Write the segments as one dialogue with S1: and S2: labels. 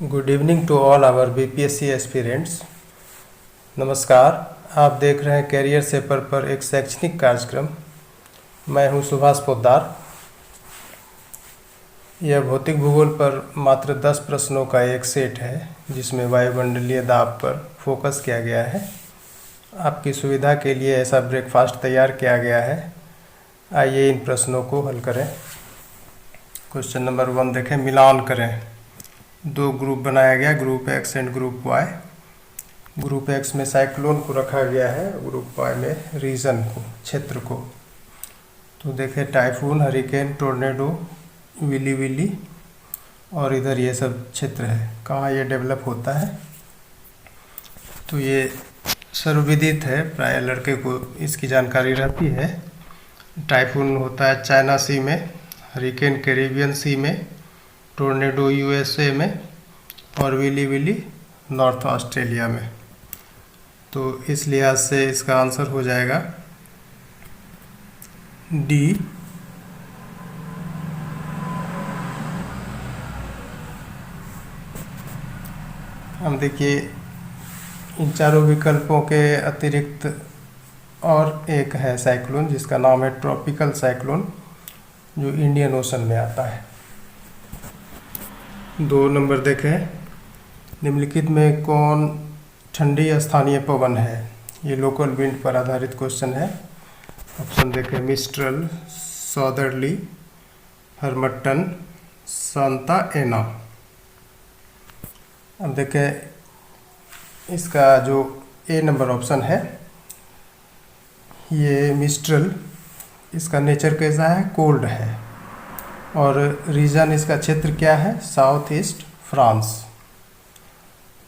S1: Good evening to all our BPSC aspirants. नमस्कार। आप देख रहे हैं कैरियर सेपर पर एक शैक्षणिक कार्यक्रम। मैं हूं सुभाष पोद्दार। यह भौतिक भूगोल पर मात्र 10 प्रश्नों का एक सेट है जिसमें वायुमंडलीय दाब पर फोकस किया गया है। आपकी सुविधा के लिए ऐसा ब्रेकफास्ट तैयार किया गया है। आइए इन प्रश्नों को हल करें। क्वेश्चन नंबर 1 देखें, मिलान करें। दो ग्रुप बनाया गया, group X and group Y. Group X में साइक्लोन को रखा गया है, ग्रुप वाई में रीजन को, क्षेत्र को। तो देखें, typhoon, hurricane, tornado, willy willy और इधर ये सब क्षेत्र है। कहाँ ये डेवलप होता है तो ये सर्वविदित है, प्राय लड़के को इसकी जानकारी रहती है। टाइफून होता है चाइना सी में, हरिकेन कैरिबियन सी में, टोर्नेडो यूएसए में और विली विली नॉर्थ ऑस्ट्रेलिया में। तो इस लिहाज से इसका आंसर हो जाएगा डी। हम देखिए, इन चारों विकल्पों के अतिरिक्त और एक है साइक्लोन जिसका नाम है ट्रॉपिकल साइक्लोन, जो इंडियन ओशन में आता है। 2 नंबर देखें, निम्नलिखित में कौन ठंडी स्थानीय पवन है। ये लोकल विंड पर आधारित क्वेश्चन है। ऑप्शन देखें, मिस्ट्रल, सॉदर्ली, हर्मटन, सांता एना। अब देखें, इसका जो ए नंबर ऑप्शन है ये मिस्ट्रल, इसका नेचर कैसा है, कोल्ड है और रीजन इसका क्षेत्र क्या है, साउथ ईस्ट फ्रांस।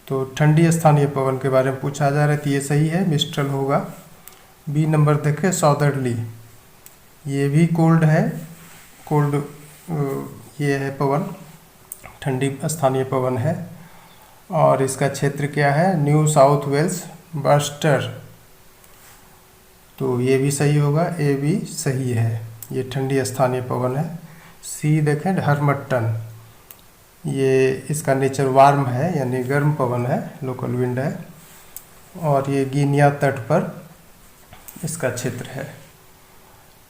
S1: तो ठंडी स्थानीय पवन के बारे में पूछा जा रहा है तो ये सही है, मिस्ट्रल होगा। बी नंबर देखें, सॉदर्ली, ये भी कोल्ड है, कोल्ड ये है पवन, ठंडी स्थानीय पवन है और इसका क्षेत्र क्या है, न्यू साउथ वेल्स बस्टर। तो ये भी सही होगा, ए भी सही है, ये ठंडी स्थानीय पवन है। सी देखें, हर्मटन, ये इसका नेचर वार्म है यानी गर्म पवन है, लोकल विंड है और ये गिनिया तट पर इसका क्षेत्र है।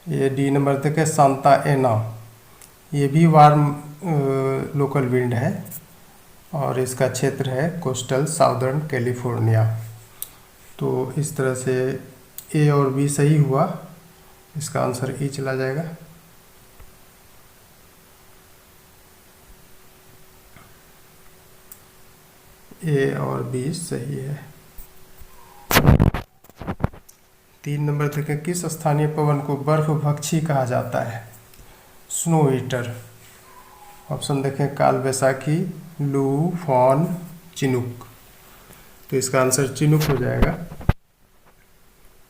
S1: ये डी नंबर देखें, सांता एना, ये भी वार्म लोकल विंड है और इसका क्षेत्र है कोस्टल साउदर्न कैलिफोर्निया। तो इस तरह से ए और बी सही हुआ, इसका आंसर ई चला जाएगा। ए और बी सही है। 3 नंबर देखें, किस स्थानीय पवन को बर्फभक्षी कहा जाता है, स्नो ईटर। ऑप्शन देखें, काल बैसाखी, लू, फॉन, चिनुक। तो इसका आंसर चिनुक हो जाएगा।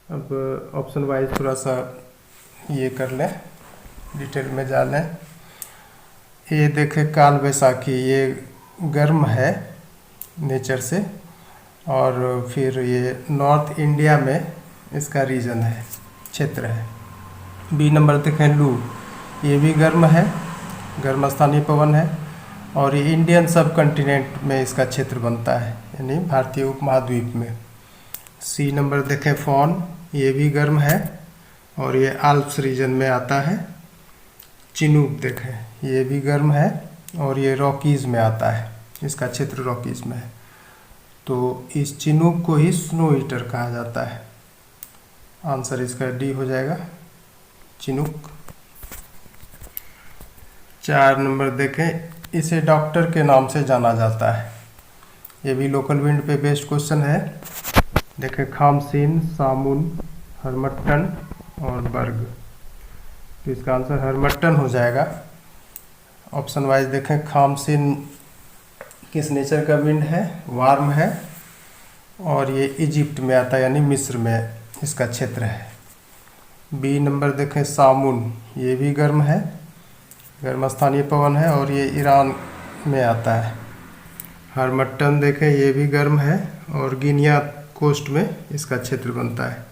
S1: अब ऑप्शन वाइज थोड़ा सा ये कर लें, डिटेल में जा लें। ये देखें, काल बैसाखी, ये गर्म है नेचर से और फिर ये नॉर्थ इंडिया में इसका रीजन है, क्षेत्र है। बी नंबर देखें, लू, ये भी गर्म है, गर्म स्थानीय पवन है और ये इंडियन सब कॉन्टिनेंट में इसका क्षेत्र बनता है यानी भारतीय उपमहाद्वीप में। सी नंबर देखें, फॉन, ये भी गर्म है और ये आल्प्स रीजन में आता है। चिनूक देखें, ये भी गर्म है और ये रॉकीज़ में आता है, इसका क्षेत्र रॉकीज़ में है। तो इस चिनूक को ही स्नो ईटर कहा जाता है। आंसर इसका डी हो जाएगा, चिनूक। 4 नंबर देखें, इसे डॉक्टर के नाम से जाना जाता है। ये भी लोकल विंड पे बेस्ड क्वेश्चन है। देखें, खामसीन, सामुन, हर्मटन और बर्ग। तो इसका आंसर हर्मटन हो जाएगा। ऑप्शन वाइज देखें, खामसीन किस नेचर का विंड है, वार्म है और ये इजिप्ट में आता है यानी मिस्र में इसका क्षेत्र है। बी नंबर देखें, सामुन, ये भी गर्म है, गर्म स्थानीय पवन है और ये ईरान में आता है। हर्मटन देखें, ये भी गर्म है और गिनिया कोस्ट में इसका क्षेत्र बनता है,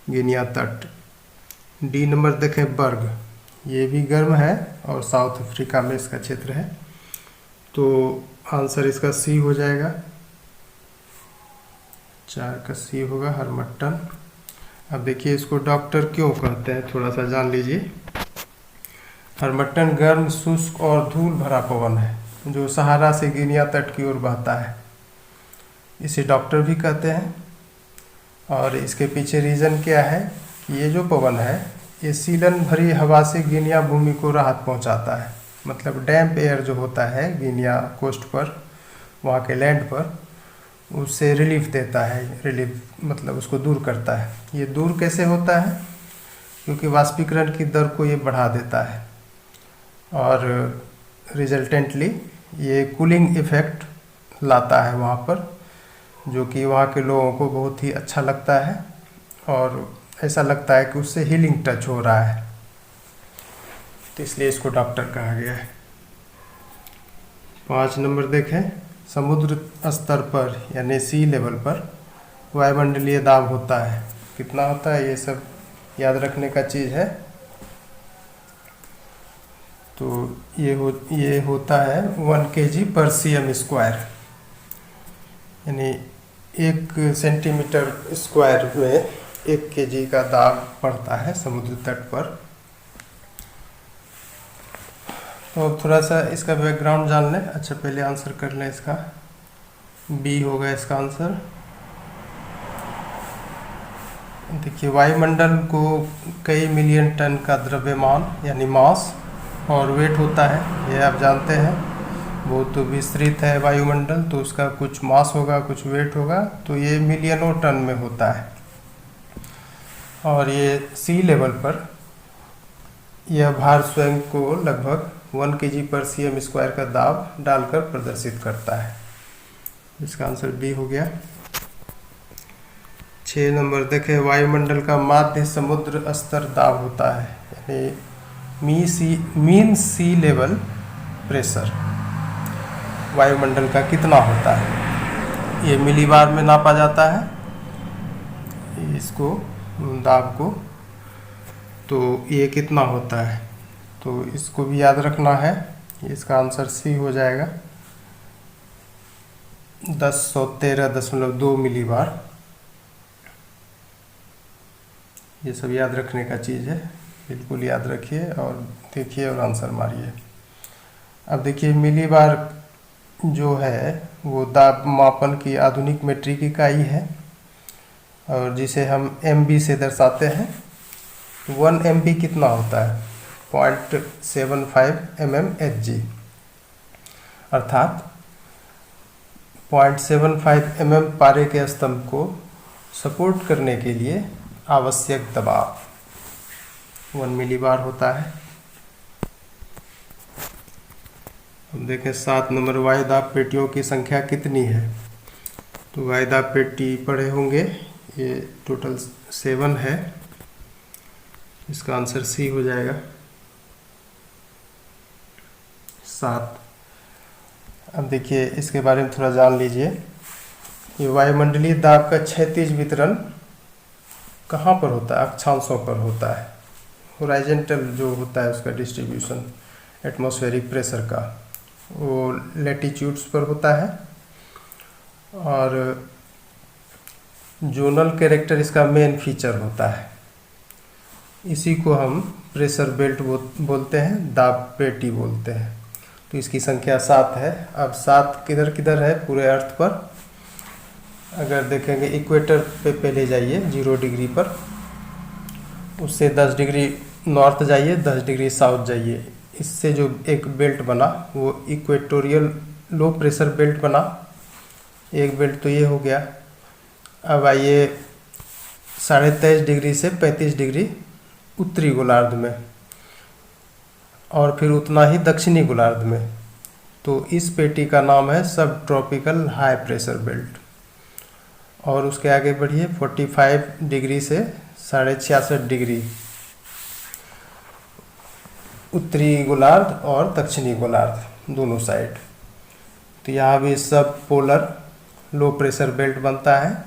S1: गिनिया तट। डी नंबर देखें, बर्ग, ये भी गर्म है और साउथ अफ्रीका में इसका क्षेत्र है। तो आंसर इसका सी हो जाएगा। 4 का सी होगा हरमट्टन। अब देखिए इसको डॉक्टर क्यों कहते हैं, थोड़ा सा जान लीजिए। हरमट्टन गर्म, शुष्क और धूल भरा पवन है जो सहारा से गिनिया तट की ओर बहता है। इसे डॉक्टर भी कहते हैं। और इसके पीछे रीज़न क्या है कि ये जो पवन है ये सीलन भरी हवा से गिनिया भूमि को राहत पहुंचाता है। मतलब डैम्प एयर जो होता है गिनिया कोस्ट पर, वहाँ के लैंड पर, उससे रिलीफ देता है। रिलीफ मतलब उसको दूर करता है। ये दूर कैसे होता है? क्योंकि वाष्पीकरण की दर को ये बढ़ा देता है और रिजल्टेंटली ये कूलिंग इफेक्ट लाता है वहाँ पर, जो कि वहाँ के लोगों को बहुत ही अच्छा लगता है और ऐसा लगता है कि उससे हीलिंग टच हो रहा है, तो इसलिए इसको डॉक्टर कहा गया है। 5 नंबर देखें, समुद्र स्तर पर यानी सी लेवल पर वायुमंडलीय दाब होता है। कितना होता है ये सब याद रखने का चीज़ है। तो ये होता है 1 kg/cm², यानी 1 सेंटीमीटर स्क्वायर में 1 kg का दाब पड़ता है समुद्र तट पर। तो थोड़ा सा इसका बैकग्राउंड जान लें। अच्छा पहले आंसर कर लें इसका। बी होगा इसका आंसर। देखिए वायुमंडल को कई मिलियन टन का द्रव्यमान यानी मास और वेट होता है, ये आप जानते हैं। बहुत तो विस्तृत है वायुमंडल, तो उसका कुछ मास होगा कुछ वेट होगा, तो ये मिलियनों टन में होता है। और ये सी लेवल पर यह भार स्वयं को लगभग 1 kg/cm² का दाब डालकर प्रदर्शित करता है। इसका आंसर बी हो गया। 6 नंबर देखें, वायुमंडल का माध्य समुद्र स्तर दाब होता है, यानी मीन सी लेवल प्रेशर वायुमंडल का कितना होता है। ये मिलीबार में नापा जाता है इसको, दाब को। तो ये कितना होता है, तो इसको भी याद रखना है। इसका आंसर सी हो जाएगा, 1013.2 मिलीबार। ये सब याद रखने का चीज़ है, बिल्कुल याद रखिए और देखिए और आंसर मारिए। अब देखिए मिलीबार जो है वो दाब मापन की आधुनिक मीट्रिक इकाई है और जिसे हम MB से दर्शाते हैं। 1 MB कितना होता है, 0.75 mmHg, अर्थात 0.75 mm पारे के स्तंभ को सपोर्ट करने के लिए आवश्यक दबाव 1 मिलीबार होता है। अब देखें 7 नंबर, वायुदाब पेटियों की संख्या कितनी है। तो वायुदाब पेटी पढ़े होंगे, ये टोटल 7 है। इसका आंसर सी हो जाएगा, 7। अब देखिए इसके बारे में थोड़ा जान लीजिए। ये वायुमंडलीय दाब का क्षैतिज वितरण कहाँ पर होता है, अक्षांशों पर होता है। होराइजेंटल जो होता है उसका डिस्ट्रीब्यूशन एटमॉस्फेरिक प्रेशर का, वो लैटिट्यूड्स पर होता है। और जोनल कैरेक्टर इसका मेन फीचर होता है। इसी को हम प्रेशर बेल्ट बोलते हैं, दाब पेटी बोलते हैं। तो इसकी संख्या 7 है। अब 7 किधर किधर है पूरे अर्थ पर, अगर देखेंगे इक्वेटर पे पहले जाइए 0 डिग्री पर, उससे 10 डिग्री नॉर्थ जाइए, 10 डिग्री साउथ जाइए। इससे जो एक बेल्ट बना वो इक्वेटोरियल लो प्रेशर बेल्ट बना। एक बेल्ट तो ये हो गया। अब आइए 23.5 डिग्री से 35 डिग्री उत्तरी गोलार्ध में और फिर उतना ही दक्षिणी गोलार्ध में। तो इस पेटी का नाम है सब ट्रॉपिकल हाई प्रेशर बेल्ट। और उसके आगे बढ़िए 45 डिग्री से 66.5 डिग्री उत्तरी गोलार्ध और दक्षिणी गोलार्ध दोनों साइड। तो यहाँ भी सब पोलर लो प्रेशर बेल्ट बनता है।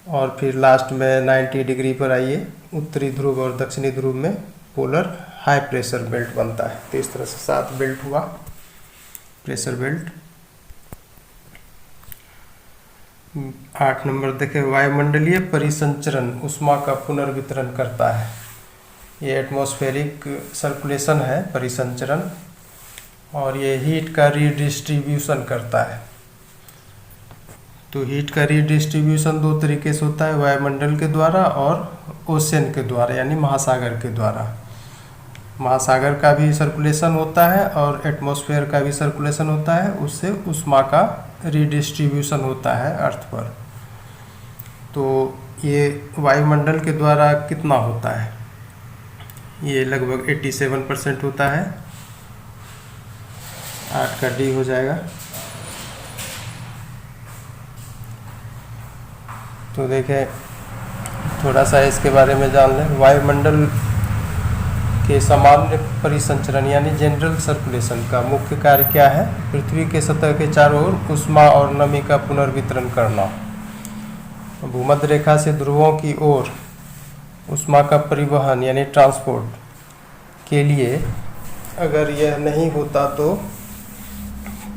S1: और फिर लास्ट में 90 डिग्री पर आइए, उत्तरी ध्रुव और दक्षिणी ध्रुव में पोलर हाई प्रेशर बेल्ट बनता है। तो इस तरह से 7 बेल्ट हुआ प्रेशर बेल्ट। 8 नंबर देखें, वायुमंडलीय परिसंचरण ऊष्मा का पुनर्वितरण करता है। ये एटमॉस्फेरिक सर्कुलेशन है परिसंचरण, और ये हीट का रीडिस्ट्रीब्यूशन करता है। तो हीट का रीडिस्ट्रीब्यूशन दो तरीके से होता है, वायुमंडल के द्वारा और ओशन के द्वारा यानी महासागर के द्वारा। महासागर का भी सर्कुलेशन होता है और एटमॉस्फेयर का भी सर्कुलेशन होता है, उससे ऊष्मा का रीडिस्ट्रीब्यूशन होता है अर्थ पर। तो ये वायुमंडल के द्वारा कितना होता है, ये लगभग 87% होता है। 8 का डी हो जाएगा। तो देखें, थोड़ा सा इसके बारे में जान लें। वायुमंडल के सामान्य परिसंचरण यानी जनरल सर्कुलेशन का मुख्य कार्य क्या है? पृथ्वी के सतह के चारों ओर ऊष्मा और नमी का पुनर्वितरण करना। भूमध्य रेखा से ध्रुवों की ओर ऊष्मा का परिवहन यानी ट्रांसपोर्ट के लिए अगर यह नहीं होता तो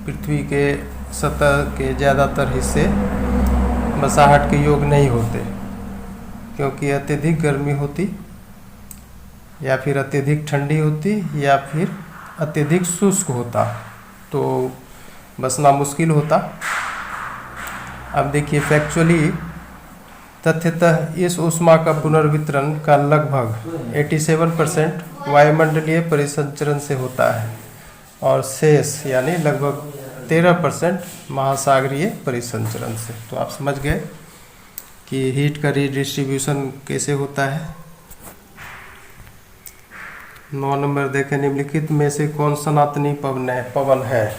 S1: पृथ्वी के सतह के ज़्यादातर हिस्से बसाहट के योग्य नहीं होते, क्योंकि अत्यधिक गर्मी होती या फिर अत्यधिक ठंडी होती या फिर अत्यधिक शुष्क होता, तो बसना मुश्किल होता। अब देखिए, फैक्चुअली तथ्यतः इस ऊष्मा का पुनर्वितरण का लगभग 87% वायुमंडलीय परिसंचरण से होता है और शेष यानी लगभग 13% महासागरीय परिसंचरण से। तो आप समझ गए कि हीट का रीडिस्ट्रीब्यूशन कैसे होता है। 9 नंबर देखें, निम्नलिखित में से कौन सनातनी पवन है?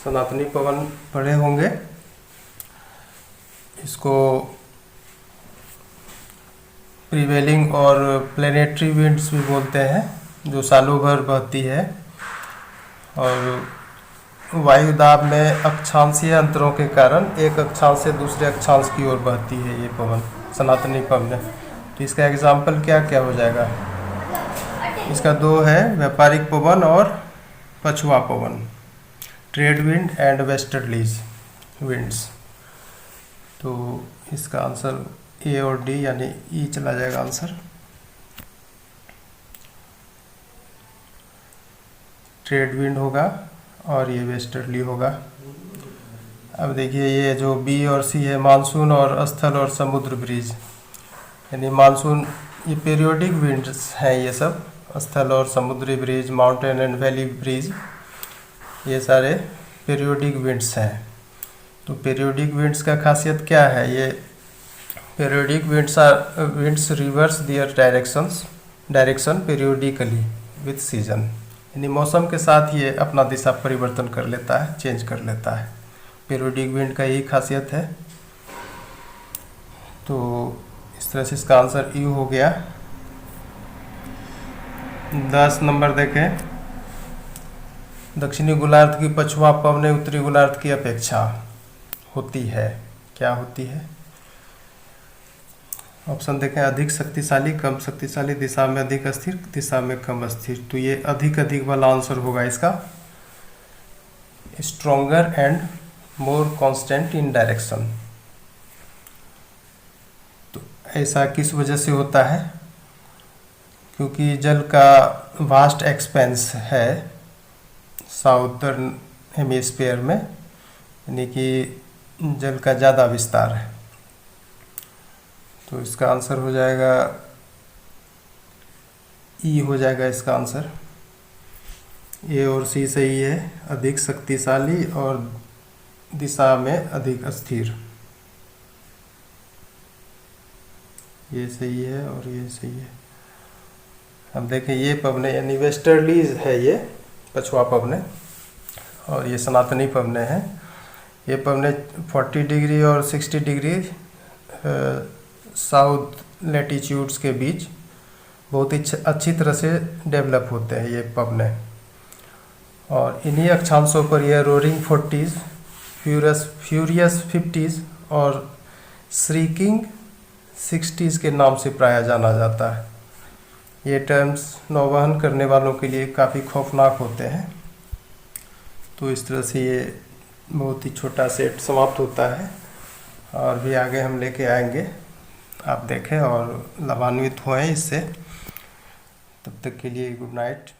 S1: सनातनी पवन पढ़े होंगे, इसको प्रिवेलिंग और प्लेनेटरी विंड्स भी बोलते हैं, जो सालों भर बहती है और वायुदाब में अक्षांशीय अंतरों के कारण एक अक्षांश से दूसरे अक्षांश की ओर बहती है ये पवन, सनातनी पवन। तो इसका एग्जाम्पल क्या क्या हो जाएगा? इसका 2 है, व्यापारिक पवन और पछुआ पवन, trade wind and westerlies winds. तो इसका आंसर ए और डी यानी ई चला जाएगा आंसर। ट्रेड विंड होगा और ये वेस्टर्ली होगा। अब देखिए, ये जो बी और सी है, मानसून और स्थल और समुद्र ब्रीज, यानी मानसून ये पीरियोडिक विंड्स हैं, ये सब स्थल और समुद्री breeze, mountain and valley breeze, ये सारे पीरियोडिक विंड्स हैं। तो पीरियोडिक विंड्स का खासियत क्या है? ये periodic winds reverse their direction periodically with season, यानी मौसम के साथ ये अपना दिशा परिवर्तन कर लेता है, चेंज कर लेता है। पीरियोडिक विंड का यही खासियत है। तो इस तरह से इसका आंसर यू हो गया। 10 नंबर देखें, दक्षिणी गोलार्ध की पछुआ पवनें उत्तरी गोलार्ध की अपेक्षा होती है, क्या होती है? ऑप्शन देखें, अधिक शक्तिशाली, कम शक्तिशाली, दिशा में अधिक अस्थिर, दिशा में कम अस्थिर। तो ये अधिक वाला आंसर होगा इसका, stronger and more constant in direction. तो ऐसा किस वजह से होता है? क्योंकि जल का वास्ट एक्सपेंस है साउदर्न हेमिस्फीयर में, यानी कि जल का ज़्यादा विस्तार है। तो इसका आंसर हो जाएगा ई हो जाएगा इसका आंसर। ए और सी सही है, अधिक शक्तिशाली और दिशा में अधिक अस्थिर, ये सही है और ये सही है। अब देखें, ये पवने यानी वेस्टर्लीज है, ये पछुआ पवने, और ये सनातनी पवने हैं। ये पवने 40 डिग्री और 60 डिग्री साउथ लैटिट्यूड्स के बीच बहुत ही अच्छी तरह से डेवलप होते हैं ये पवने, और इन्हीं अक्षांशों पर यह रोरिंग 40s, फ्यूरियस 50s और श्रीकिंग 60s के नाम से प्रायः जाना जाता है। ये टर्म्स नौवहन करने वालों के लिए काफ़ी खौफनाक होते हैं। तो इस तरह से ये बहुत ही छोटा सेट समाप्त होता है। और भी आगे हम लेके आएंगे, आप देखें और लाभान्वित हुए इससे। तब तक के लिए गुड नाइट।